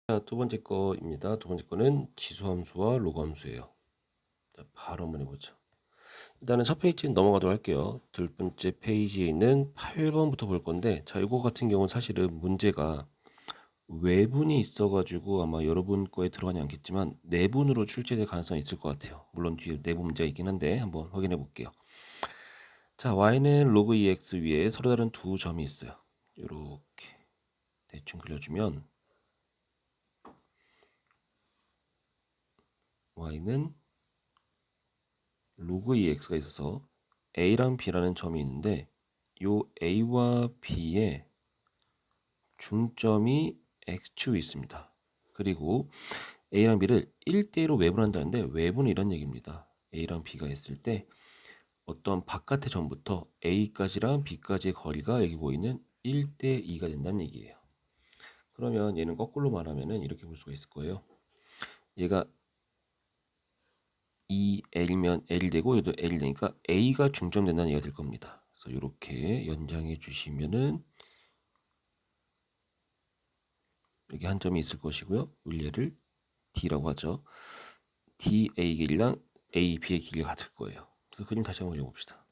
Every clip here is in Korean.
자, 두 번째 거입니다. 두 번째 거는 지수함수와 로그함수예요. 자, 바로 한번 해보죠. 일단은 첫 페이지 넘어가도록 할게요. 두 번째 페이지에 있는 8번부터 볼 건데, 자, 이거 같은 경우는 사실은 문제가 외분이 있어가지고 아마 여러분 거에 들어가지 않겠지만 내분으로 출제될 가능성이 있을 것 같아요. 물론 뒤에 내분 문제가 있긴 한데 한번 확인해 볼게요. 자, y는 로그 2x 위에 서로 다른 두 점이 있어요. 이렇게 대충 그려주면 y는 로그 2x가 있어서 a랑 b라는 점이 있는데 요 a와 b의 중점이 x축에 있습니다. 그리고 a랑 b를 1대1로 외분한다는데 외분은 이런 얘기입니다. a랑 b가 있을 때 어떤 바깥의 점부터 a까지랑 b까지의 거리가 여기 보이는 1대2가 된다는 얘기예요. 그러면 얘는 거꾸로 말하면 이렇게 볼 수가 있을 거예요. 얘가 2L면 L 되고 얘도 L 되니까 A가 중점된다는 얘기가 될 겁니다. 그래서 이렇게 연장해 주시면은 여기 한 점이 있을 것이고요. 얘를 D라고 하죠. DA 길이랑 AB의 길이가 같을 거예요. 그래서 그림 다시 한번 그려봅시다.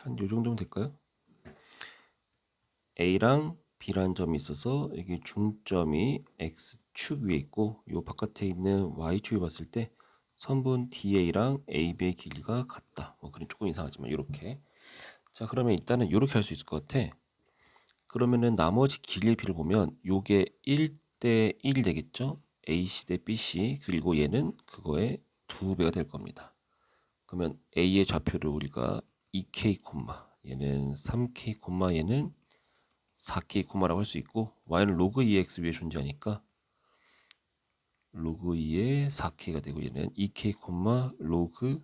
한 요 정도면 될까요? A랑 B라는 점이 있어서 여기 중점이 X축 위에 있고 요 바깥에 있는 Y축을 봤을 때 선분 DA랑 AB의 길이가 같다. 뭐 그림 조금 이상하지만 이렇게. 자, 그러면 일단은 이렇게 할 수 있을 것 같아. 그러면은 나머지 길이를 보면 요게 1대 1 되겠죠? AC 대 BC 그리고 얘는 그거의 2배가 될 겁니다. 그러면 A의 좌표를 우리가 2K, 얘는 3K, 얘는 4K, 라고 할 수 있고 Y는 로그 2X 위에 존재하니까 로그 2의 4K가 되고 얘는 2K, 로그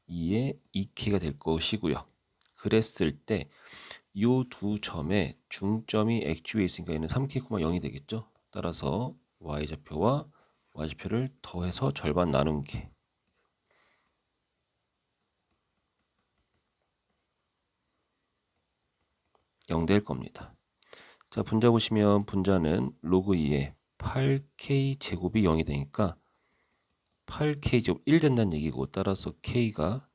2의 2K가 될 것이고요. 그랬을 때 이 두 점의 중점이 X축에 있으니까 얘는 3K, 0이 되겠죠. 따라서 Y좌표와 Y좌표를 더해서 절반 나눈 게 0 될 겁니다. 자, 분자 보시면 분자는 로그 2에 8K 제곱이 0이 되니까 8K 제곱 1 된다는 얘기고 따라서 K가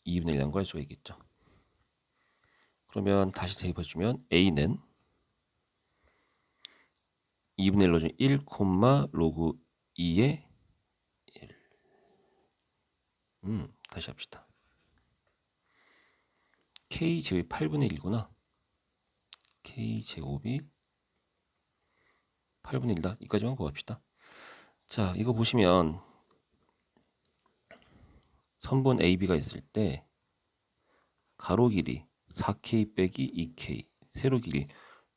2분의 1이라는 걸 알 수가 있겠죠. 그러면 다시 대입해주면 A는 2분의 1로 준 1, 로그 2의 1. 다시 합시다. K 제곱이 8분의 1이구나. K 제곱이 8분의 1이다. 이까지만 구합시다. 자, 이거 보시면 선분 AB가 있을 때 가로 길이 4K 빼기 2K, 세로 길이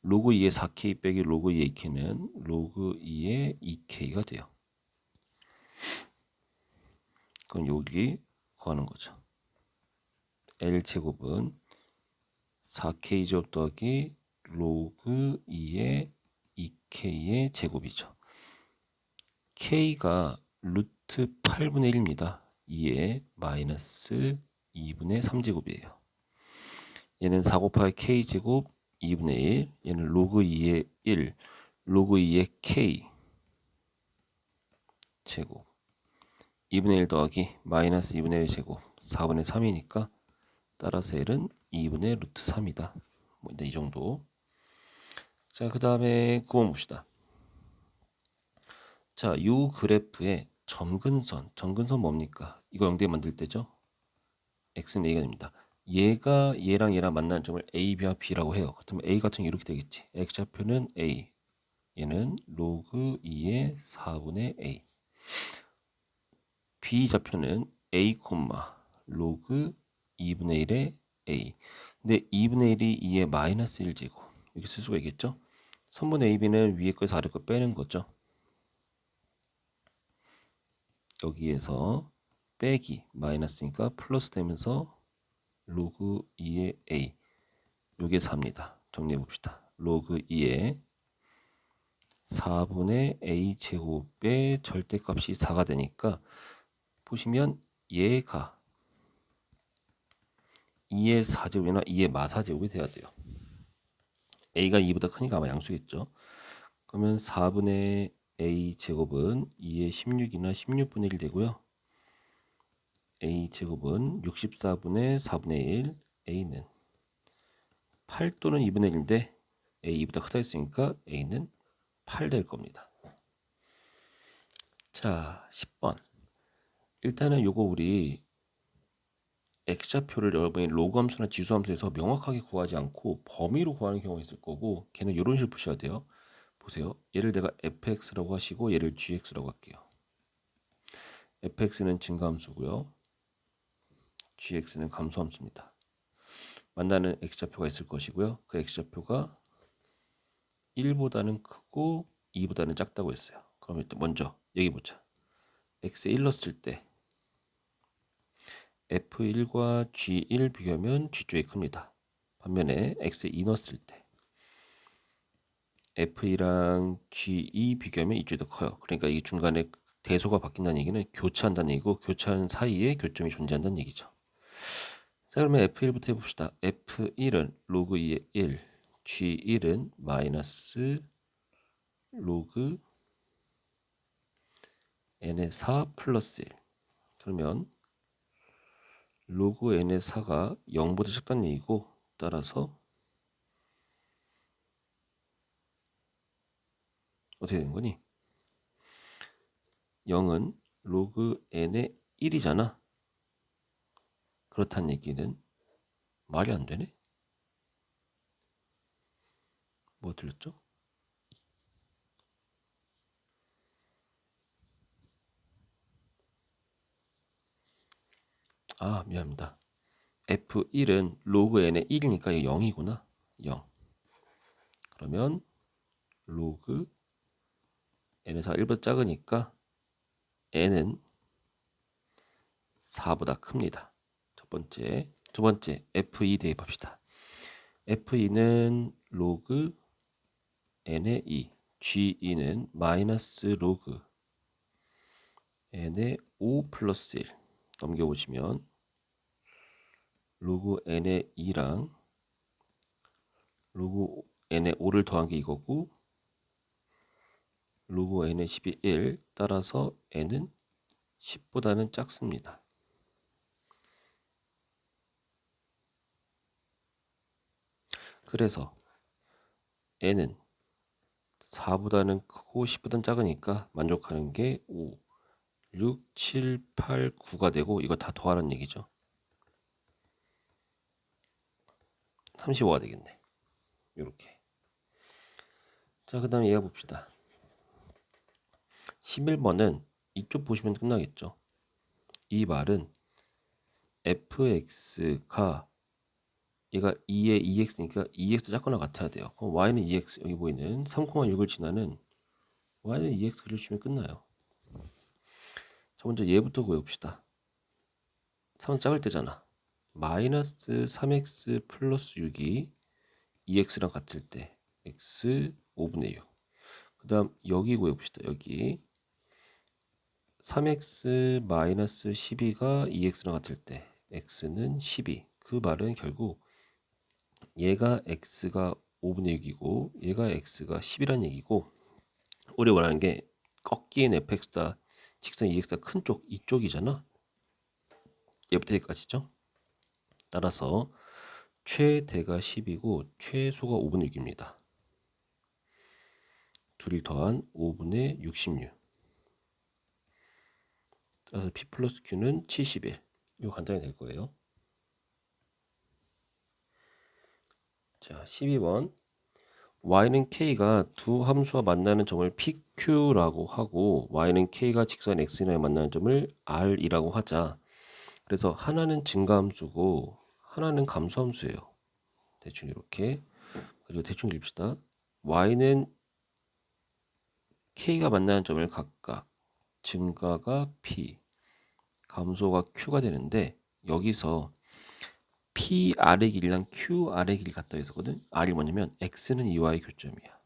로그 2의 4K 빼기 로그 2의 2K는 로그 2의 2K가 돼요. 그럼 여기 구하는 거죠. L제곱은 4K 제곱 더하기 로그 2의 2K의 제곱이죠. K가 루트 8분의 1입니다. 2의 마이너스 2분의 3제곱이에요. 얘는 4 곱하기 K제곱 2분의 1, 얘는 로그 2의 1, 로그 2의 K 제곱 2분의 1 더하기 마이너스 2분의 1 제곱 4분의 3이니까 따라서 L은 2분의 루트 3이다. 뭐 이 정도. 자, 그 다음에 구원 봅시다. 자, 요 그래프의 점근선 뭡니까? 이거 0대 만들 때죠? x는 a가 됩니다. 얘가 얘랑 만나는 점을 a, b와 b라고 해요. 그렇다면 a 같은 경우 이렇게 되겠지. x좌표는 a, 얘는 로그 2의 4분의 a. b좌표는 a, 로그 2분의 1의 a. 근데 2분의 1이 2의 마이너스 1제곱. 이렇게 쓸 수가 있겠죠? 선분 AB는 위에 거에서 아래 거 빼는 거죠. 여기에서 빼기 마이너스니까 플러스 되면서 로그 2의 a 요게 4입니다. 정리해 봅시다. 로그 2의 4분의 a 제곱의 절대값이 4가 되니까 보시면 얘가 2의 4제곱이나 2의 마사제곱이 돼야 돼요. a가 2보다 크니까 아마 양수겠죠. 그러면 4분의 a 제곱은 2의 16이나 16분의 1 되고요. a 제곱은 64분의 4분의 1, a는 8 또는 2분의 1인데 a 2보다 크다 했으니까 a는 8 될 겁니다. 자, 10번. 일단은 요거 우리 x좌표를 여러분이 로그함수나 지수함수에서 명확하게 구하지 않고 범위로 구하는 경우가 있을 거고 걔는 이런 식으로 푸셔야 돼요. 보세요. 얘를 내가 fx라고 하시고 얘를 gx라고 할게요. fx는 증가함수고요. gx는 감소함수입니다. 만나는 x좌표가 있을 것이고요. 그 x좌표가 1보다는 크고 2보다는 작다고 했어요. 그럼 일단 먼저 여기 보자. x에 1 넣었을 때 f1과 g1 비교하면 g쪽이 큽니다. 반면에 x에 2 넣었을 때 f1랑 g2 비교하면 이쪽이 더 커요. 그러니까 이 중간에 대소가 바뀐다는 얘기는 교차한다는 얘기고 교차하는 사이에 교점이 존재한다는 얘기죠. 자, 그러면 f1부터 해봅시다. f1은 로그 2의 1, g1은 마이너스 로그 n의 4 플러스 1. 그러면 로그 n의 4가 0보다 작다는 얘기고 따라서 어떻게 된 거니? 0은 로그 n의 1이잖아. 그렇다는 얘기는 말이 안 되네. 뭐 들렸죠? 아, 미안합니다. f1은 로그 n의 1이니까 0이구나. 0. 그러면 로그 n의 4가 1보다 작으니까 n은 4보다 큽니다. 첫 번째. 두 번째 f2 대입합시다. f2는 로그 n의 2, g2는 마이너스 로그 n의 5 플러스 1. 넘겨보시면 로그 n의 2랑 로그 n의 5를 더한 게 이거고 로그 n의 10이 1 따라서 n은 10보다는 작습니다. 그래서 n은 4보다는 크고 10보다는 작으니까 만족하는 게 5, 6, 7, 8, 9가 되고 이거 다 더하라는 얘기죠. 35가 되겠네. 이렇게. 자, 그 다음에 얘가 봅시다. 11번은 이쪽 보시면 끝나겠죠. 이 말은 fx가 얘가 2의 2x니까 2x 작거나 같아야 돼요. 그럼 y는 2x 여기 보이는 3,6을 지나는 y는 2x 그려주시면 끝나요. 자, 먼저 얘부터 구해봅시다. 3은 작을 때잖아. 마이너스 3x 플러스 6이 2x랑 같을 때 x 5분의 6. 그 다음 여기 구해봅시다. 여기 3x 마이너스 12가 2x랑 같을 때 x는 12. 그 말은 결국 얘가 x가 5분의 6이고 얘가 x가 10이란 얘기고 우리 원하는 게 꺾인 fx다 직선 2x다 큰 쪽 이쪽이잖아. 얘부터 여기까지죠. 따라서 최대가 10이고 최소가 5분의 6입니다. 둘이 더한 5분의 66. 따라서 p 플러스 q는 71. 이거 간단히 될 거예요. 자, 12번. y는 k가 두 함수와 만나는 점을 pq라고 하고 y는 k가 직선 x에 만나는 점을 r이라고 하자. 그래서 하나는 증가함수고 하나는 감소함수예요. 대충 이렇게. 그리고 대충 읽읍시다. y는 k가 만나는 점을 각각 증가가 p, 감소가 q가 되는데 여기서 P R의 길이랑 Q R의 길이 같다 했었거든. R이 뭐냐면 X는 이와의 교점이야.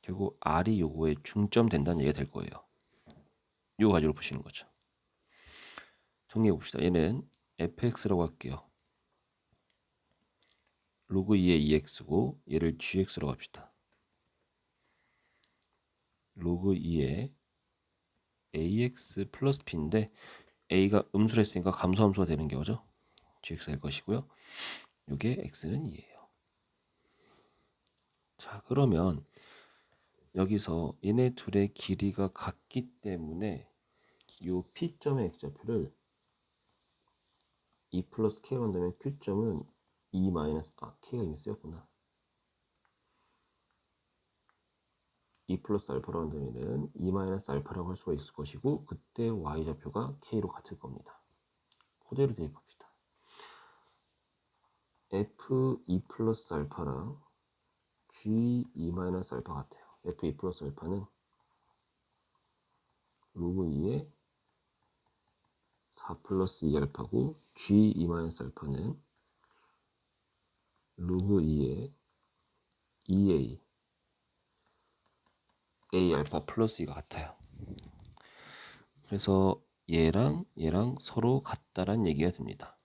결국 R이 요거의 중점 된다는 얘기가 될 거예요. 요 가지고 보시는 거죠. 정리해 봅시다. 얘는 fx라고 할게요. 로그 2의 2x고 얘를 gx라고 합시다. 로그 2의 ax 플러스 b인데 a가 음수를 했으니까 감소함수가 되는 거죠. gx 될 것이고요. 이게 x는 2예요. 자, 그러면 여기서 얘네 둘의 길이가 같기 때문에 요 P점의 x좌표를 2 플러스 K로 한다면 Q점은 2 마이너스 K가 이미 쓰였구나. 2 플러스 알파로 한다면 2 마이너스 알파라고 할 수가 있을 것이고 그때 Y좌표가 K로 같을 겁니다. 그대로 대입합시다. F2 플러스 알파랑 G2 마이너스 알파 같아요. F2 플러스 알파는 로그 2의 4 플러스 2 알파고 G2 마이너스 알파는 로그 2의 2A A 알파 플러스 2가 같아요. 그래서 얘랑 서로 같다란 얘기가 됩니다.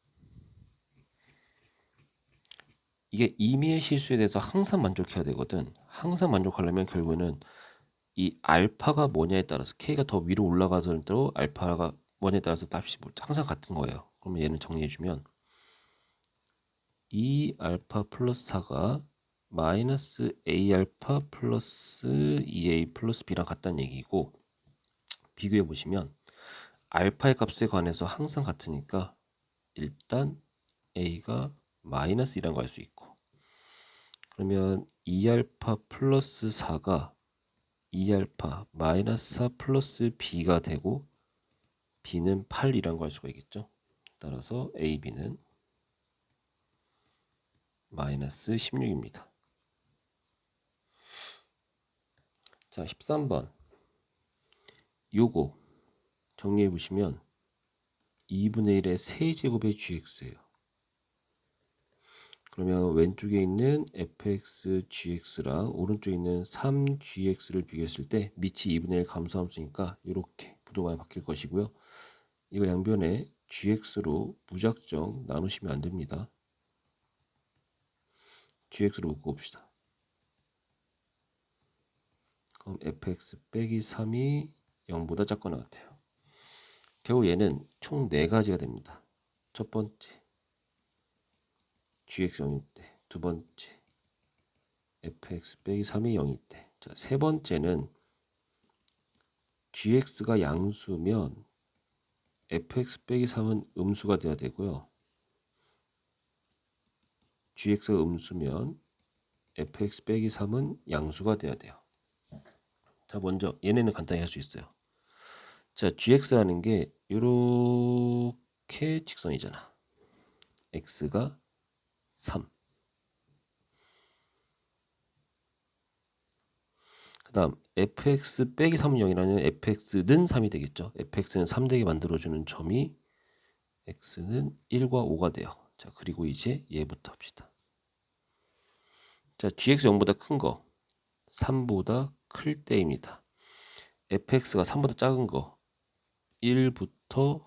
이게 임의의 실수에 대해서 항상 만족해야 되거든. 항상 만족하려면 결국에는 이 알파가 뭐냐에 따라서 K가 더 위로 올라가서도 알파가 뭐냐에 따라서 값이 항상 같은 거예요. 그러면 얘는 정리해주면 2 알파 플러스 4가 마이너스 A 알파 플러스 2A 플러스 B랑 같다는 얘기고 비교해 보시면 알파의 값에 관해서 항상 같으니까 일단 A가 마이너스 2라는 걸 알 수 있고 그러면 2알파 플러스 4가 2알파 마이너스 4 플러스 B가 되고 B는 8이라는 걸 알 수가 있겠죠. 따라서 A, B는 마이너스 16입니다. 자, 13번 요거 정리해 보시면 2분의 1의 세제곱의 gx예요. 그러면 왼쪽에 있는 fx gx랑 오른쪽에 있는 3gx를 비교했을 때 밑이 2분의 1 감소함수니까 이렇게 부동안이 바뀔 것이고요. 이거 양변에 gx로 무작정 나누시면 안 됩니다. gx로 묶어봅시다. 그럼 fx 빼기 3이 0보다 작거나 같아요. 결국 얘는 총 4가지가 됩니다. 첫 번째 gx 0일 때, 두 번째 fx 빼기 3이 0일 때, 자, 세 번째는 gx가 양수면 fx 빼기 3은 음수가 돼야 되고요. gx가 음수면 fx 빼기 3은 양수가 돼야 돼요. 자, 먼저 얘네는 간단히 할 수 있어요. 자, gx라는 게 이렇게 직선이잖아. x가 3. 그 다음 fx 빼기 3은 0이라면 fx는 3이 되겠죠. fx는 3 되게 만들어주는 점이 x는 1과 5가 돼요. 자, 그리고 이제 얘부터 합시다. 자, gx 0보다 큰 거 3보다 클 때입니다. fx가 3보다 작은 거 1부터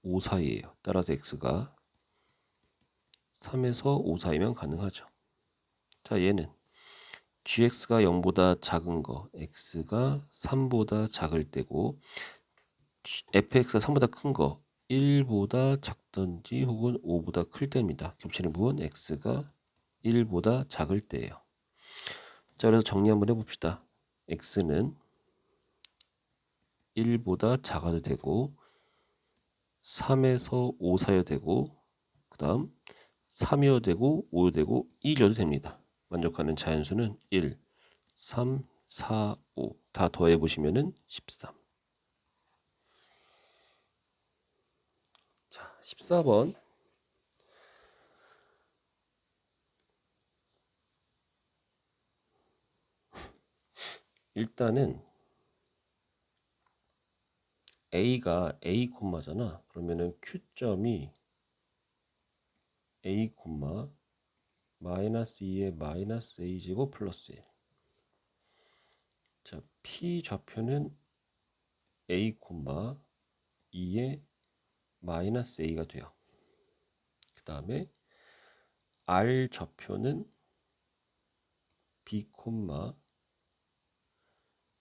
5 사이에요. 따라서 x가 3에서 5 사이면 가능하죠. 자, 얘는 gx가 0보다 작은 거 x가 3보다 작을 때고 fx가 3보다 큰 거 1보다 작든지 혹은 5보다 클 때입니다. 겹치는 부분 x가 1보다 작을 때예요. 자, 그래서 정리 한번 해봅시다. x는 1보다 작아도 되고 3에서 5 사이도 되고 그 다음 3이어도 되고 5여도 되고 1이어도 됩니다. 만족하는 자연수는 1, 3, 4, 5 다 더해보시면 13. 자, 14번 일단은 a가 a 콤마잖아. 그러면은 q점이 a 콤마 마이너스 2의 마이너스 a 제곱 플러스 1. 자, p 좌표는 a 콤마 2의 마이너스 a가 돼요. 그 다음에 r 좌표는 b 콤마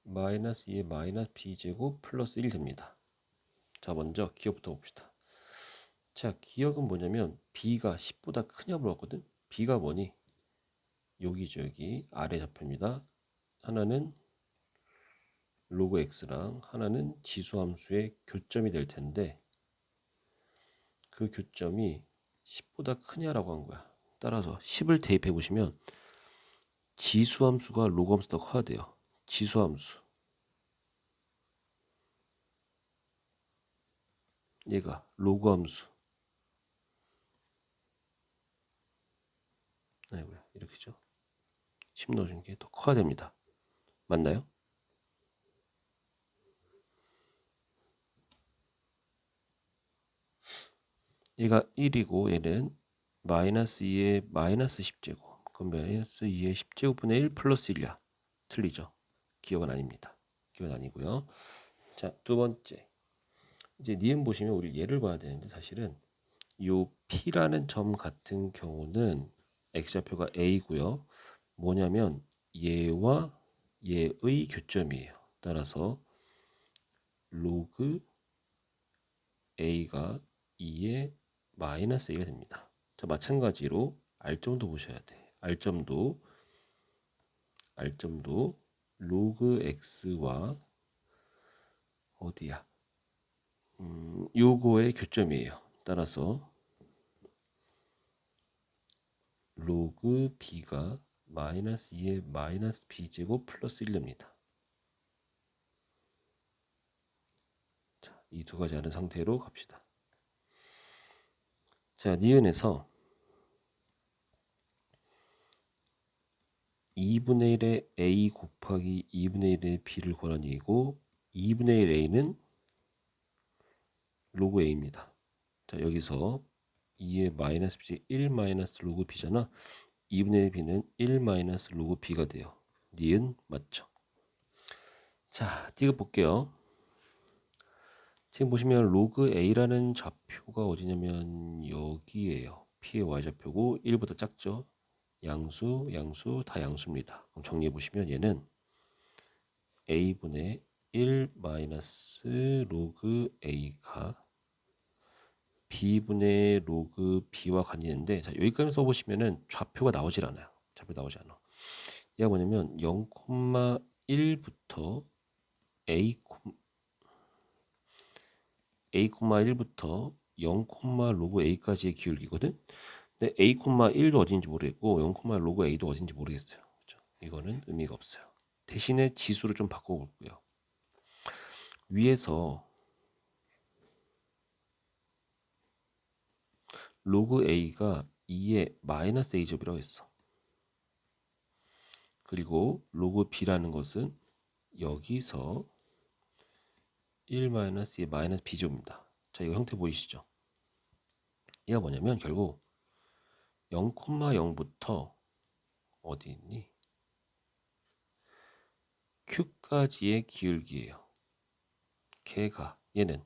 마이너스 2의 마이너스 b 제곱 플러스 1 됩니다. 자, 먼저 기억부터 봅시다. 자, 기억은 뭐냐면 b가 10보다 크냐 물었거든. b가 뭐니? 여기죠. 여기 아래 좌표입니다. 하나는 로그 x랑 하나는 지수함수의 교점이 될 텐데 그 교점이 10보다 크냐라고 한 거야. 따라서 10을 대입해 보시면 지수함수가 로그함수보다 커야 돼요. 지수함수 얘가 로그함수 아이고야 이렇게죠. 10 넣어준 게 더 커야 됩니다. 맞나요? 얘가 1이고 얘는 마이너스 2의 마이너스 10제곱. 그럼 마이너스 2의 10제곱분의 1 플러스 1이야. 틀리죠? 기억은 아닙니다. 기억은 아니고요. 자, 두 번째. 이제 니은 보시면 우리 얘를 봐야 되는데 사실은 요 P라는 점 같은 경우는 X좌표가 A고요. 뭐냐면 얘와 얘의 교점이에요. 따라서 로그 A가 2의 마이너스 A가 됩니다. 자, 마찬가지로 R점도 보셔야 돼. R점도 로그 X와 어디야? 요거의 교점이에요. 따라서 로그 b가 마이너스 2의 마이너스 b제곱 플러스 1입니다. 자, 이 두 가지 아는 상태로 갑시다. 자, 니은에서 2분의 1의 a 곱하기 2분의 1의 b를 구하는 얘기고 2분의 1 a는 로그 a입니다. 자, 여기서 2의 마이너스 b 1 마이너스 로그 b잖아. 2분의 1 b는 1 마이너스 로그 b가 돼요. 니은 맞죠? 자, 디귿 볼게요. 지금 보시면 로그 a라는 좌표가 어디냐면 여기에요. p의 y좌표고 1보다 작죠. 양수, 양수, 다 양수입니다. 그럼 정리해 보시면 얘는 a분의 1 마이너스 로그 a가 b분의 로그 b와 관계인데 자, 여기까지 써보시면은 좌표가 나오질 않아요. 좌표 나오지 않아. 얘가 뭐냐면 0,1부터 a,1부터 0, 로그 a까지의 기울기거든. 근데 a,1도 어딘지 모르겠고 0, 로그 a도 어딘지 모르겠어요. 그렇죠? 이거는 의미가 없어요. 대신에 지수를 좀 바꿔볼게요. 위에서 로그 a가 2의 마이너스 a제곱이라고 했어. 그리고 로그 b라는 것은 여기서 1 마이너스 2의 마이너스 b제곱입니다. 자, 이거 형태 보이시죠? 얘가 뭐냐면 결국 0,0부터 어디 있니? q까지의 기울기예요. 걔가 얘는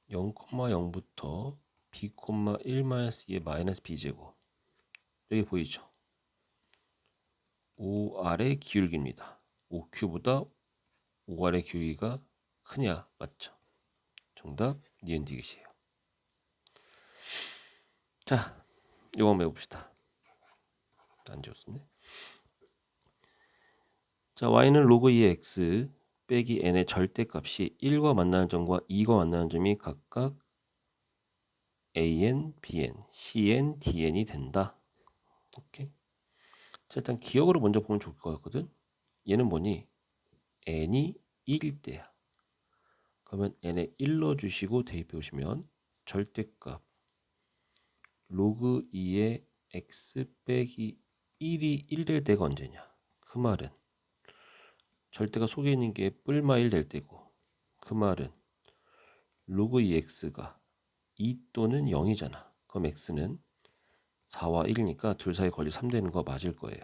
0,0부터 b, 1-2의 마이너스 b제곱 여기 보이죠? 5r의 기울기입니다. 5q보다 5r의 기울기가 크냐? 맞죠? 정답 니은 디귿이에요. 자, 이거 한번 해봅시다. 안 지웠었네. 자, y는 로그 2의 x 빼기 n의 절대값이 1과 만나는 점과 2과 만나는 점이 각각 an, bn, cn, dn이 된다. 오케이. 자, 일단 기억으로 먼저 보면 좋을 것 같거든. 얘는 뭐니? n이 1일 때야. 그러면 n에 1 넣어주시고 대입해 오시면 절대값 로그 2의 x 빼기 1이 1 될 때가 언제냐? 그 말은 절대가 속에 있는 게 뿔마 1 될 때고 그 말은 로그 2x가 2 또는 0이잖아. 그럼 x는 4와 1이니까 둘 사이 거리 3 되는 거 맞을 거예요.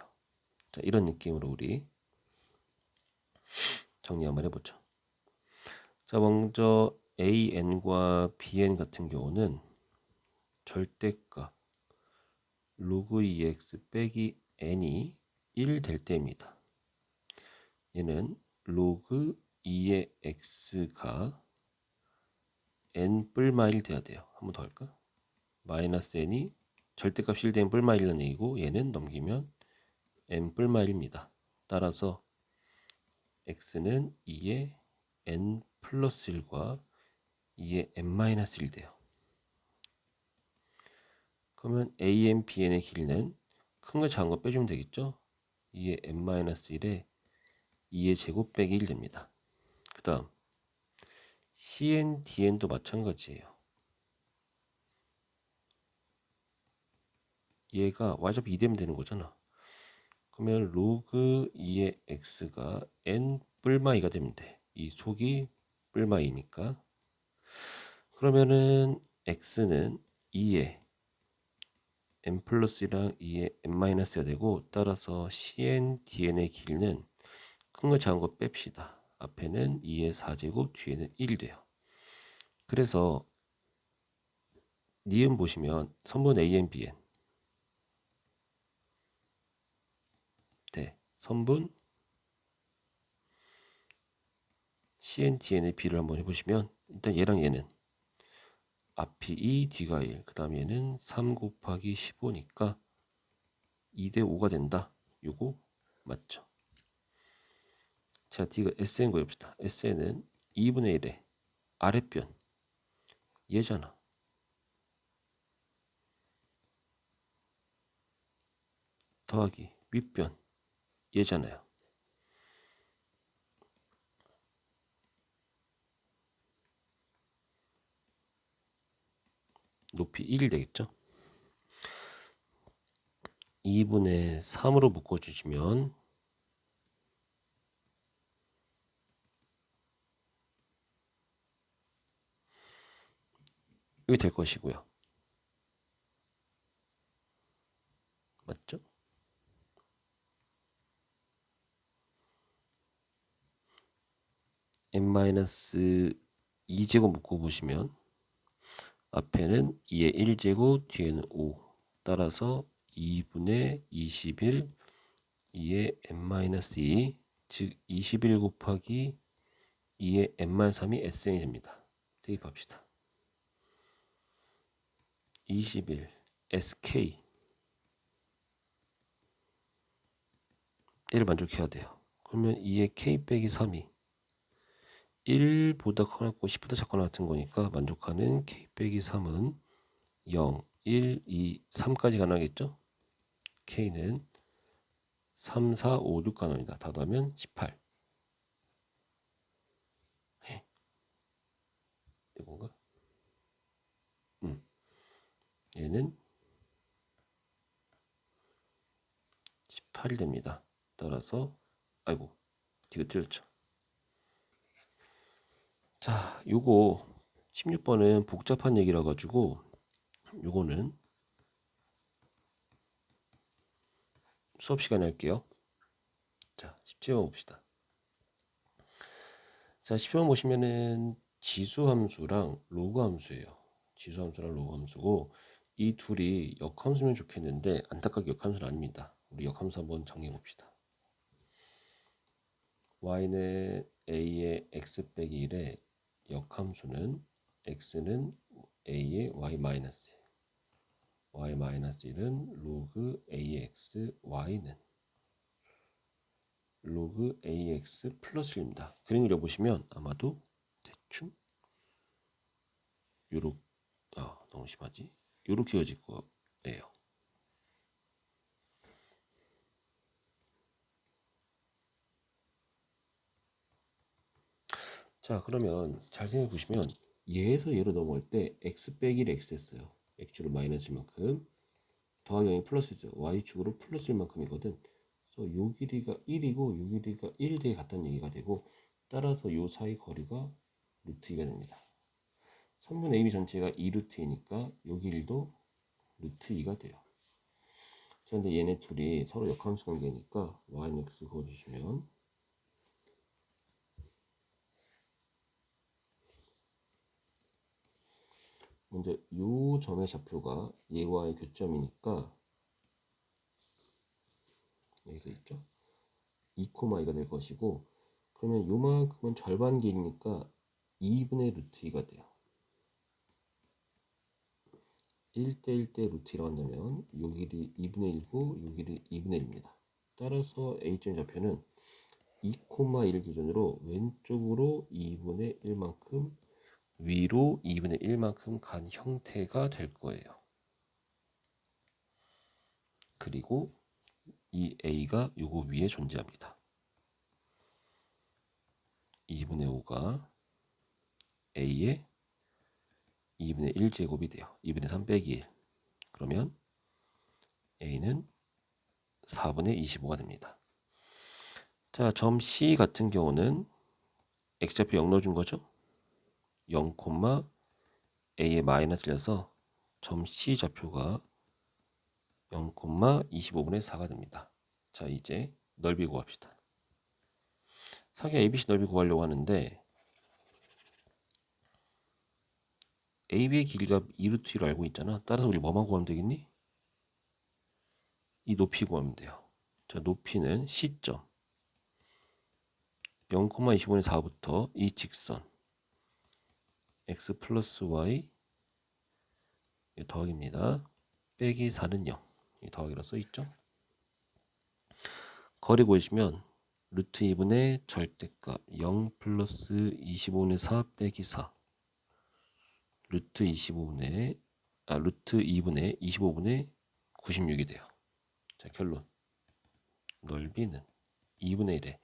자, 이런 느낌으로 우리 정리 한번 해보죠. 자, 먼저 an과 bn 같은 경우는 절대값 로그 2x 빼기 n이 1 될 때입니다. 얘는 로그 2의 x가 n 뿔마 1 돼야 돼요. 한 번 더 할까? 마이너스 n이 절대값 1 되면 뿔마 1은 a고 얘는 넘기면 n 뿔마 1입니다. 따라서 x는 2의 n 플러스 1과 2의 n 마이너스 1 돼요. 그러면 an, bn의 길이는 큰 거 작은 거 빼주면 되겠죠? 2의 n 마이너스 1에 2의 제곱 빼기 1 됩니다. 그 다음 cn, dn도 마찬가지예요. 얘가 y좌표 2 되면 되는 거잖아. 그러면 로그 2의 x가 n 뿔마 2가 되면 돼. 이 속이 뿔마 2니까. 그러면은 x는 2의 n 플러스 1랑 2의 n 마이너스가 되고, 따라서 cn, dn의 길이는 큰 거 작은 거 뺍시다. 앞에는 2의 4제곱, 뒤에는 1이 돼요. 그래서 니은 보시면 선분 AN, BN 네, 선분 CN, DN의 비를 한번 해보시면 일단 얘랑 얘는 앞이 2, 뒤가 1, 그 다음 얘는 3 곱하기 15니까 2대 5가 된다. 요거 맞죠? 자, D가 SN 구해봅시다. SN은 2분의 1의 아랫변 얘잖아. 더하기 윗변 얘잖아요. 높이 1이 되겠죠? 2분의 3으로 묶어주시면 이게 될 것이고요. 맞죠? n-2제곱 묶어보시면 앞에는 2의 1제곱, 뒤에는 5. 따라서 2분의 21, 2의 n-2, 즉 21 곱하기 2의 n-3이 SN이 됩니다. 대입합시다. 21, SK 얘를 만족해야 돼요. 그러면 2의 K 빼기 3이 1보다 커졌고 10보다 작거나 같은 거니까 만족하는 K 빼기 3은 0, 1, 2, 3까지 가능하겠죠? K는 3, 4, 5, 6 가능합니다. 다 더하면 18. 이건가? 얘는 18이 됩니다. 따라서 아이고 이거 틀렸죠. 자, 요거 16번은 복잡한 얘기라 가지고 요거는 수업 시간에 할게요. 자, 17번 봅시다. 자, 10번 보시면은 지수 함수랑 로그 함수예요. 지수 함수랑 로그 함수고 이 둘이 역함수면 좋겠는데 안타깝게 역함수는 아닙니다. 우리 역함수 한번 정리해 봅시다. y는 a의 x 빼기 1의 역함수는 x는 a의 y 마이너스 y 마이너스 1은 로그 ax y는 로그 ax 플러스 1입니다. 그림 그려보시면 아마도 대충 요렇게 너무 심하지? 요렇게 그려질 거예요. 자, 그러면 잘 생각해 보시면 얘에서 얘로 넘어갈 때 x 빼기 1 x 됐어요. x축으로 마이너스 1만큼 더하기 0이 플러스 있어요. y축으로 플러스 1만큼이거든. 그래서 요 길이가 1이고 요 길이가 1 대에 같다는 얘기가 되고 따라서 요 사이 거리가 루트 2가 됩니다. 3분의 AB 전체가 2루트이니까 요 길이도 루트 2가 돼요. 자, 근데 얘네 둘이 서로 역함수 관계니까 y는 x 그어주시면 먼저 요 점의 좌표가 얘와의 교점이니까 여기서 있죠? 2,2가 될 것이고, 그러면 요만큼은 절반 길이니까 2분의 루트 2가 돼요. 1대 1대 루트 2라고 한다면 요 길이 2분의 1고 요 길이 2분의 1입니다. 따라서 A점 좌표는 2,1을 기준으로 왼쪽으로 2분의 1만큼, 위로 2분의 1만큼 간 형태가 될 거예요. 그리고 이 A가 요거 위에 존재합니다. 2분의 5가 A의 2분의 1제곱이 돼요. 2분의 3 빼기 1. 그러면 A는 4분의 25가 됩니다. 자, 점 C 같은 경우는 X좌표 0 넣어준 거죠? 0, A의 마이너스를 해서 점 C 좌표가 0, 25분의 4가 됩니다. 자, 이제 넓이 구합시다. 사각 ABC 넓이 구하려고 하는데 AB의 길이가 2루트 2로 알고 있잖아. 따라서 우리 뭐만 구하면 되겠니? 이 높이 구하면 돼요. 자, 높이는 C점 0, 25분의 4부터 이 직선 x 플러스 y 더하기입니다. 빼기 4는 0. 더하기로 써있죠. 거리 구해주면 루트 2분의 절대값 0 플러스 25분의 4 빼기 4 루트 2분의 25분의 96이 돼요. 자, 결론. 넓이는 2분의 1에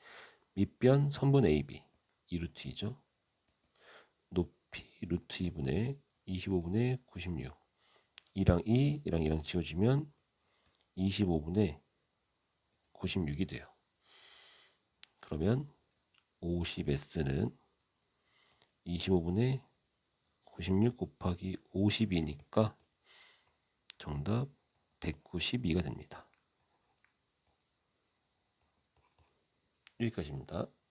밑변 선분 AB 2루트 2죠. 높이 루트 2분의 25분의 96 2랑 2, 2랑 지워지면 25분의 96이 돼요. 그러면 50S는 25분의 96 곱하기 50이니까 정답 192가 됩니다. 여기까지입니다.